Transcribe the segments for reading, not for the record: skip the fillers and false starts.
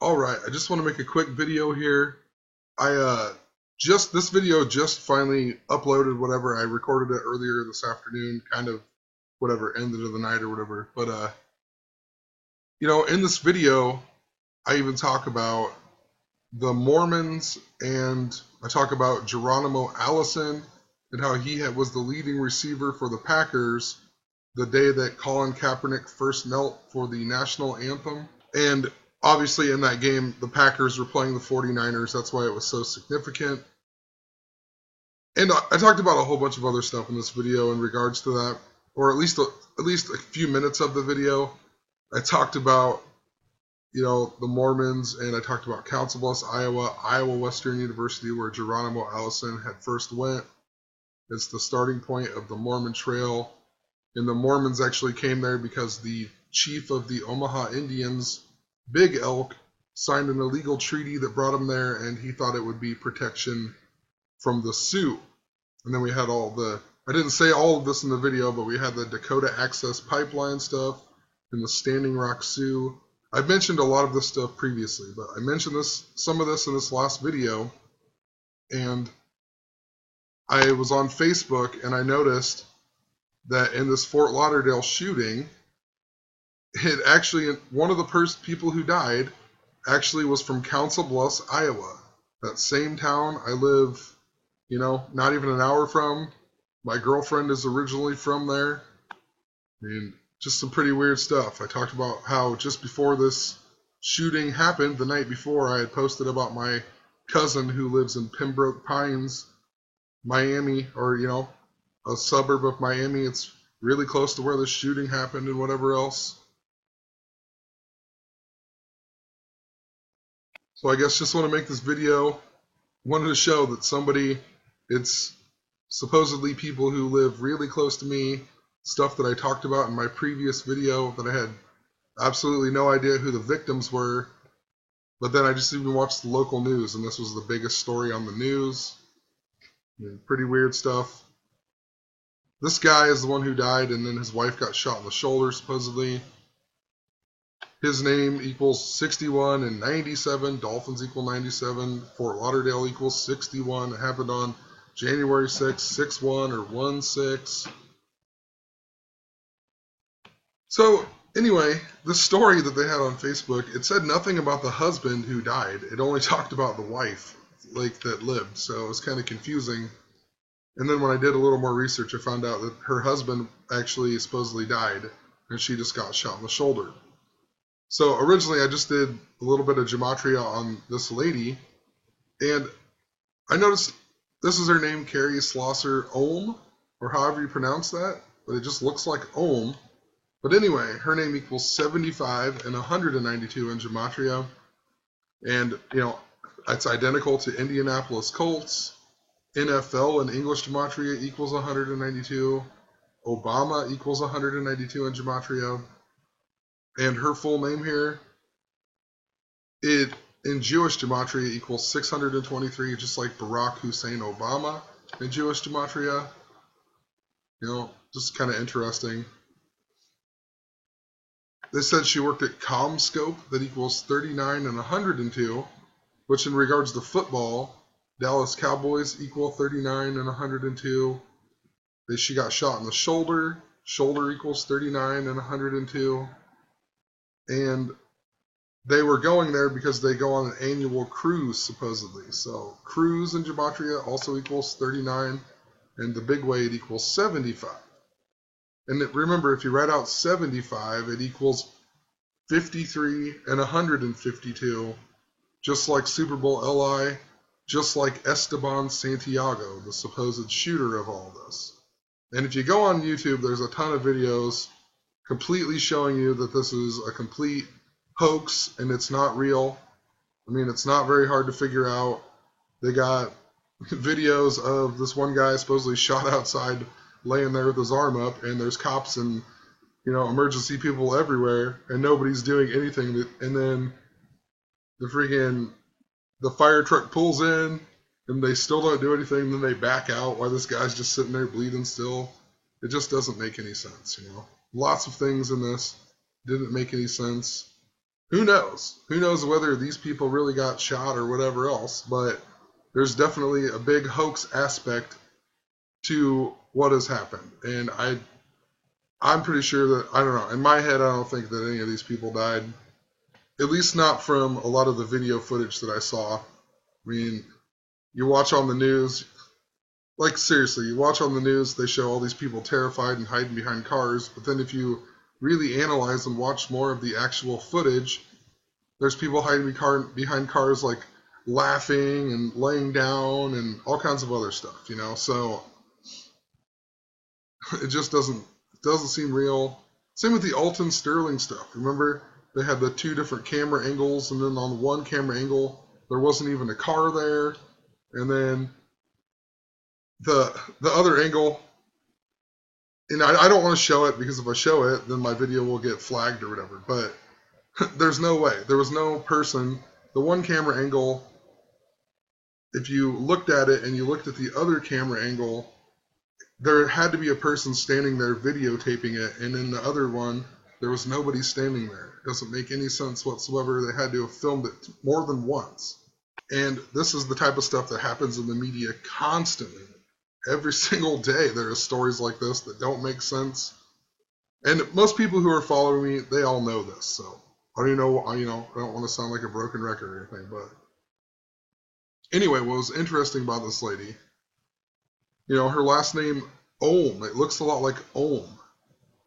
Alright, I just want to make a quick video here. This video just finally uploaded, whatever. I recorded it earlier this afternoon, kind of whatever, ended of the night or whatever. But in this video, I even talk about the Mormons, and I talk about Geronimo Allison and how he was the leading receiver for the Packers the day that Colin Kaepernick first knelt for the national anthem. And obviously in that game, the Packers were playing the 49ers. That's why it was so significant. And I talked about a whole bunch of other stuff in this video in regards to that, or at least a few minutes of the video. I talked about, the Mormons, and I talked about Council Bluffs, Iowa Western University, where Geronimo Allison had first went. It's the starting point of the Mormon Trail. And the Mormons actually came there because the chief of the Omaha Indians, Big Elk, signed an illegal treaty that brought him there, and he thought it would be protection from the Sioux. And then we had I didn't say all of this in the video, but we had the Dakota Access Pipeline stuff and the Standing Rock Sioux. I've mentioned a lot of this stuff previously, but I mentioned some of this in this last video, and I was on Facebook and I noticed that in this Fort Lauderdale shooting, it actually, one of the people who died actually was from Council Bluffs, Iowa. That same town I live, not even an hour from. My girlfriend is originally from there. I mean, just some pretty weird stuff. I talked about how just before this shooting happened, the night before, I had posted about my cousin who lives in Pembroke Pines, Miami, or, a suburb of Miami. It's really close to where the shooting happened and whatever else. So I guess just want to make this video. Wanted to show that it's supposedly people who live really close to me, stuff that I talked about in my previous video that I had absolutely no idea who the victims were. But then I just even watched the local news, and this was the biggest story on the news. Pretty weird stuff. This guy is the one who died, and then his wife got shot in the shoulder, supposedly. His name equals 61 and 97. Dolphins equal 97. Fort Lauderdale equals 61. It happened on January 6th, 6/1 or 1/6. So, anyway, the story that they had on Facebook, it said nothing about the husband who died. It only talked about the wife, that lived. So it was kind of confusing. And then when I did a little more research, I found out that her husband actually supposedly died, and she just got shot in the shoulder. So originally I just did a little bit of Gematria on this lady, and I noticed this is her name, Carrie Slosser Ohm, or however you pronounce that, but it just looks like Ohm. But anyway, her name equals 75 and 192 in Gematria, and it's identical to Indianapolis Colts. NFL in English Gematria equals 192. Obama equals 192 in Gematria. And her full name here, in Jewish Gematria equals 623, just like Barack Hussein Obama in Jewish Gematria. Just kind of interesting. They said she worked at CommScope, that equals 39 and 102, which in regards to football, Dallas Cowboys equal 39 and 102. She got shot in the shoulder. Shoulder equals 39 and 102. And they were going there because they go on an annual cruise, supposedly. So cruise in Gematria also equals 39, and the big weight equals 75. And remember, if you write out 75, it equals 53 and 152, just like Super Bowl LI, just like Esteban Santiago, the supposed shooter of all this. And if you go on YouTube, there's a ton of videos completely showing you that this is a complete hoax and it's not real. I mean, it's not very hard to figure out. They got videos of this one guy supposedly shot outside, laying there with his arm up, and there's cops and emergency people everywhere, and nobody's doing anything. And then the fire truck pulls in, and they still don't do anything. Then they back out while this guy's just sitting there bleeding still. It just doesn't make any sense, Lots of things in this didn't make any sense. who knows? Who knows whether these people really got shot or whatever else, but there's definitely a big hoax aspect to what has happened. And I'm pretty sure that, I don't know, in my head, I don't think that any of these people died. At least not from a lot of the video footage that I saw. I mean, you watch on the news, like seriously, you watch on the news, they show all these people terrified and hiding behind cars, but then if you really analyze and watch more of the actual footage, there's people hiding behind cars like laughing and laying down and all kinds of other stuff, you know, so it just doesn't seem real. Same with the Alton Sterling stuff. Remember, they had the two different camera angles, and then on one camera angle, there wasn't even a car there, and then the other angle, and I don't want to show it because if I show it, then my video will get flagged or whatever, but there's no way. There was no person. The one camera angle, if you looked at it and you looked at the other camera angle, there had to be a person standing there videotaping it, and in the other one, there was nobody standing there. It doesn't make any sense whatsoever. They had to have filmed it more than once. And this is the type of stuff that happens in the media constantly. Every single day there are stories like this that don't make sense. And most people who are following me, they all know this. So I don't know, I don't want to sound like a broken record or anything, but anyway, what was interesting about this lady, her last name, Ohm, it looks a lot like Ohm.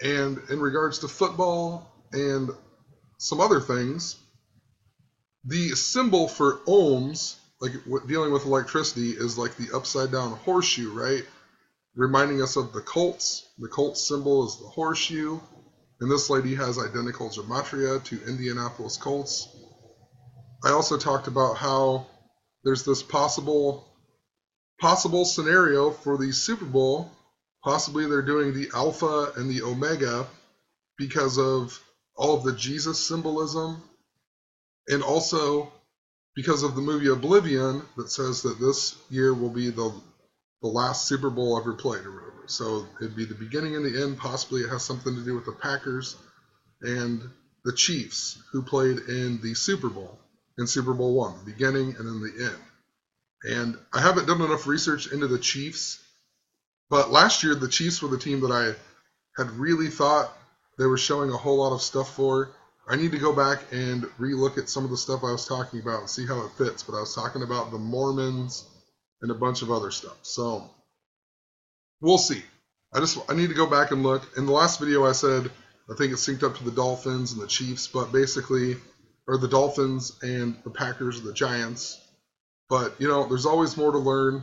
And in regards to football and some other things, the symbol for ohms, like dealing with electricity, is like the upside down horseshoe, right? Reminding us of the Colts. The Colts symbol is the horseshoe. And this lady has identical gematria to Indianapolis Colts. I also talked about how there's this possible scenario for the Super Bowl. Possibly they're doing the Alpha and the Omega because of all of the Jesus symbolism, and also because of the movie Oblivion that says that this year will be the last Super Bowl ever played or whatever. So it'd be the beginning and the end. Possibly it has something to do with the Packers and the Chiefs, who played in the Super Bowl, in Super Bowl I, the beginning and then the end. And I haven't done enough research into the Chiefs, but last year the Chiefs were the team that I had really thought they were showing a whole lot of stuff for. I need to go back and relook at some of the stuff I was talking about and see how it fits, but I was talking about the Mormons and a bunch of other stuff. So we'll see. I need to go back and look. In the last video I said I think it's synced up to the Dolphins and the Chiefs, but basically, or the Dolphins and the Packers or the Giants. But, there's always more to learn,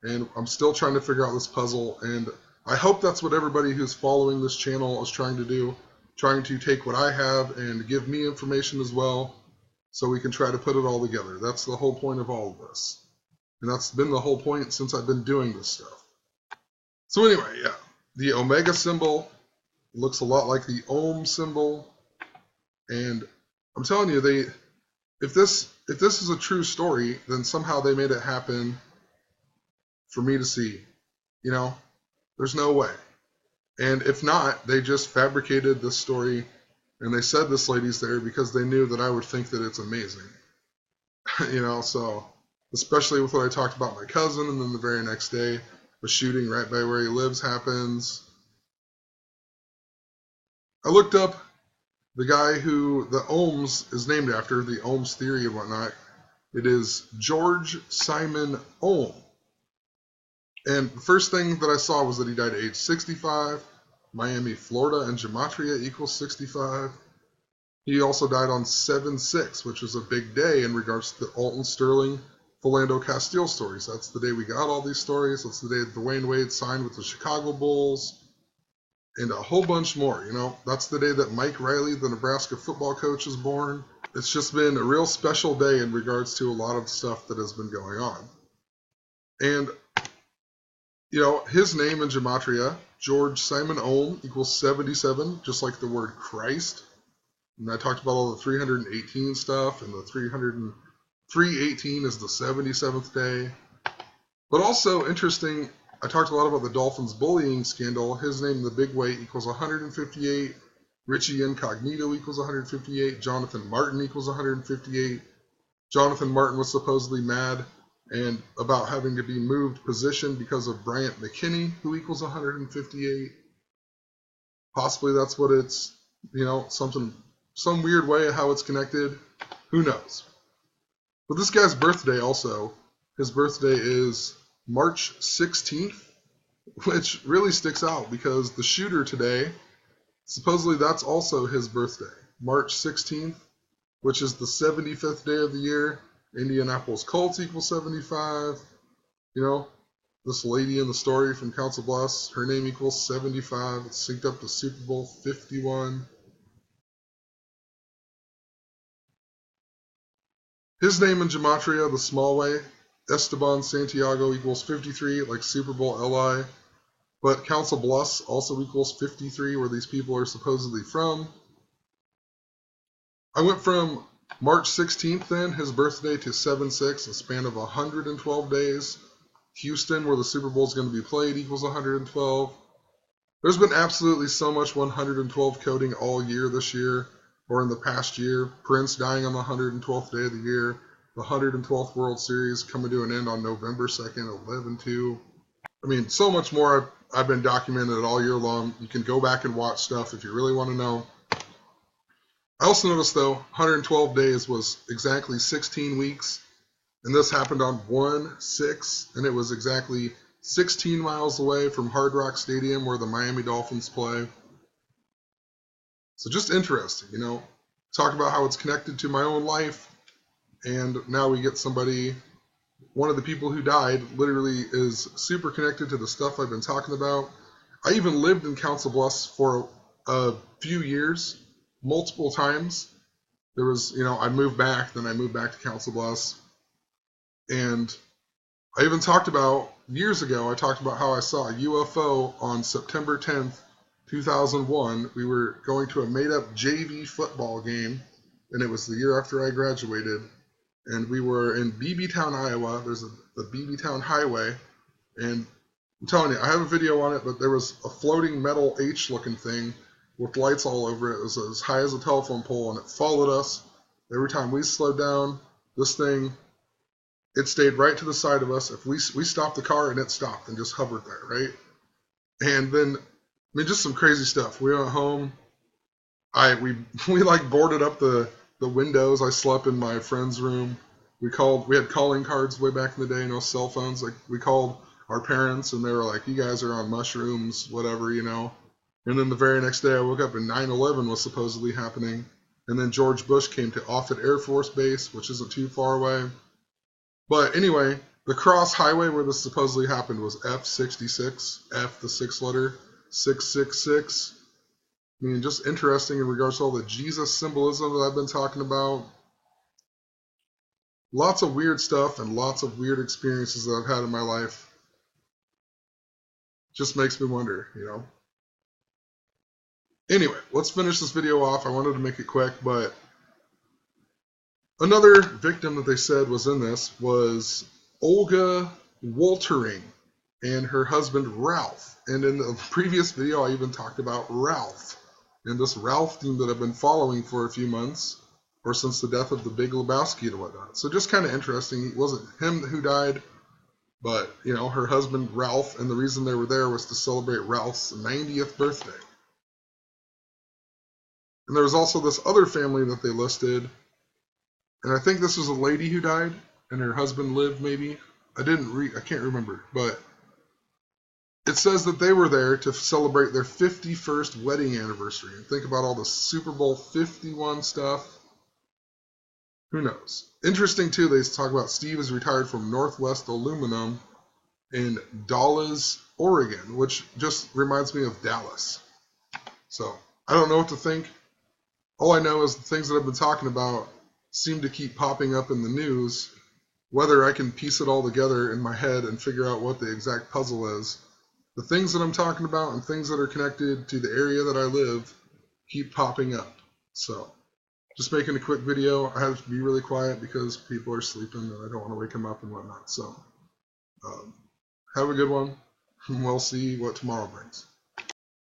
and I'm still trying to figure out this puzzle, and I hope that's what everybody who's following this channel is trying to do, trying to take what I have and give me information as well, so we can try to put it all together. That's the whole point of all of this. And that's been the whole point since I've been doing this stuff. So anyway, yeah, the Omega symbol looks a lot like the Ohm symbol, and I'm telling you, if this is a true story, then somehow they made it happen for me to see. There's no way. And if not, they just fabricated this story and they said this lady's there because they knew that I would think that it's amazing. So especially with what I talked about my cousin, and then the very next day, a shooting right by where he lives happens. I looked up the guy who the Ohms is named after, the Ohms theory and whatnot. It is George Simon Ohm. And the first thing that I saw was that he died at age 65. Miami, Florida, and Gematria equals 65. He also died on 7/6, which was a big day in regards to the Alton Sterling, Philando Castile stories. That's the day we got all these stories. That's the day that Dwayne Wade signed with the Chicago Bulls. And a whole bunch more, That's the day that Mike Riley, the Nebraska football coach, is born. It's just been a real special day in regards to a lot of stuff that has been going on. And, his name in Gematria, George Simon Ohm, equals 77, just like the word Christ. And I talked about all the 318 stuff, and the 318 is the 77th day. But also interesting, I talked a lot about the Dolphins bullying scandal. His name in the big way equals 158. Richie Incognito equals 158. Jonathan Martin equals 158. Jonathan Martin was supposedly mad and about having to be moved position because of Bryant McKinney, who equals 158. Possibly that's what it's, some weird way of how it's connected. Who knows? But this guy's birthday also, his birthday is March 16th, which really sticks out because the shooter today, supposedly that's also his birthday. March 16th, which is the 75th day of the year. Indianapolis Colts equals 75. This lady in the story from Council Bluffs, her name equals 75. It's synced up to Super Bowl 51. His name in Gematria, the small way, Esteban Santiago equals 53, like Super Bowl LI. But Council Bluffs also equals 53, where these people are supposedly from. I went from March 16th then, his birthday, to 7/6, a span of 112 days. Houston, where the Super Bowl is going to be played, equals 112. There's been absolutely so much 112 coding all year this year, or in the past year. Prince dying on the 112th day of the year. The 112th World Series coming to an end on November 2nd, 11/2. I mean, so much more I've been documenting it all year long. You can go back and watch stuff if you really want to know. I also noticed, though, 112 days was exactly 16 weeks. And this happened on 1/6, and it was exactly 16 miles away from Hard Rock Stadium where the Miami Dolphins play. So just interesting, talk about how it's connected to my own life. And now we get somebody, one of the people who died literally is super connected to the stuff I've been talking about. I even lived in Council Bluffs for a few years, multiple times. There was, I moved back, then I moved back to Council Bluffs. And I even talked about, years ago, I talked about how I saw a UFO on September 10th, 2001. We were going to a made-up JV football game, and it was the year after I graduated. And we were in Beebeetown, Iowa. There's the Beebeetown Highway. And I'm telling you, I have a video on it, but there was a floating metal H-looking thing with lights all over it. It was as high as a telephone pole, and it followed us. Every time we slowed down, this thing, it stayed right to the side of us. If we stopped the car and it stopped and just hovered there, right? And then, just some crazy stuff. We went home. We like boarded up the windows. I slept in my friend's room. We had calling cards way back in the day, no cell phones. Like, we called our parents and they were like, "You guys are on mushrooms, whatever, And then the very next day I woke up and 9/11 was supposedly happening. And then George Bush came to Offutt Air Force Base, which isn't too far away. But anyway, the cross highway where this supposedly happened was F66, F the 6th letter, 666. Just interesting in regards to all the Jesus symbolism that I've been talking about. Lots of weird stuff and lots of weird experiences that I've had in my life. Just makes me wonder, Anyway, let's finish this video off. I wanted to make it quick, but another victim that they said was in this was Olga Woltering and her husband Ralph. And in the previous video, I even talked about Ralph. And this Ralph theme that I've been following for a few months, or since the death of the Big Lebowski and whatnot. So just kind of interesting. It wasn't him who died, but, her husband Ralph. And the reason they were there was to celebrate Ralph's 90th birthday. And there was also this other family that they listed. And I think this was a lady who died, and her husband lived, maybe. I can't remember, but it says that they were there to celebrate their 51st wedding anniversary. And think about all the Super Bowl 51 stuff. Who knows? Interesting, too, they talk about Steve is retired from Northwest Aluminum in Dallas, Oregon, which just reminds me of Dallas. So, I don't know what to think. All I know is the things that I've been talking about seem to keep popping up in the news. Whether I can piece it all together in my head and figure out what the exact puzzle is, the things that I'm talking about and things that are connected to the area that I live keep popping up. So, just making a quick video. I have to be really quiet because people are sleeping and I don't want to wake them up and whatnot. So, have a good one. We'll see what tomorrow brings.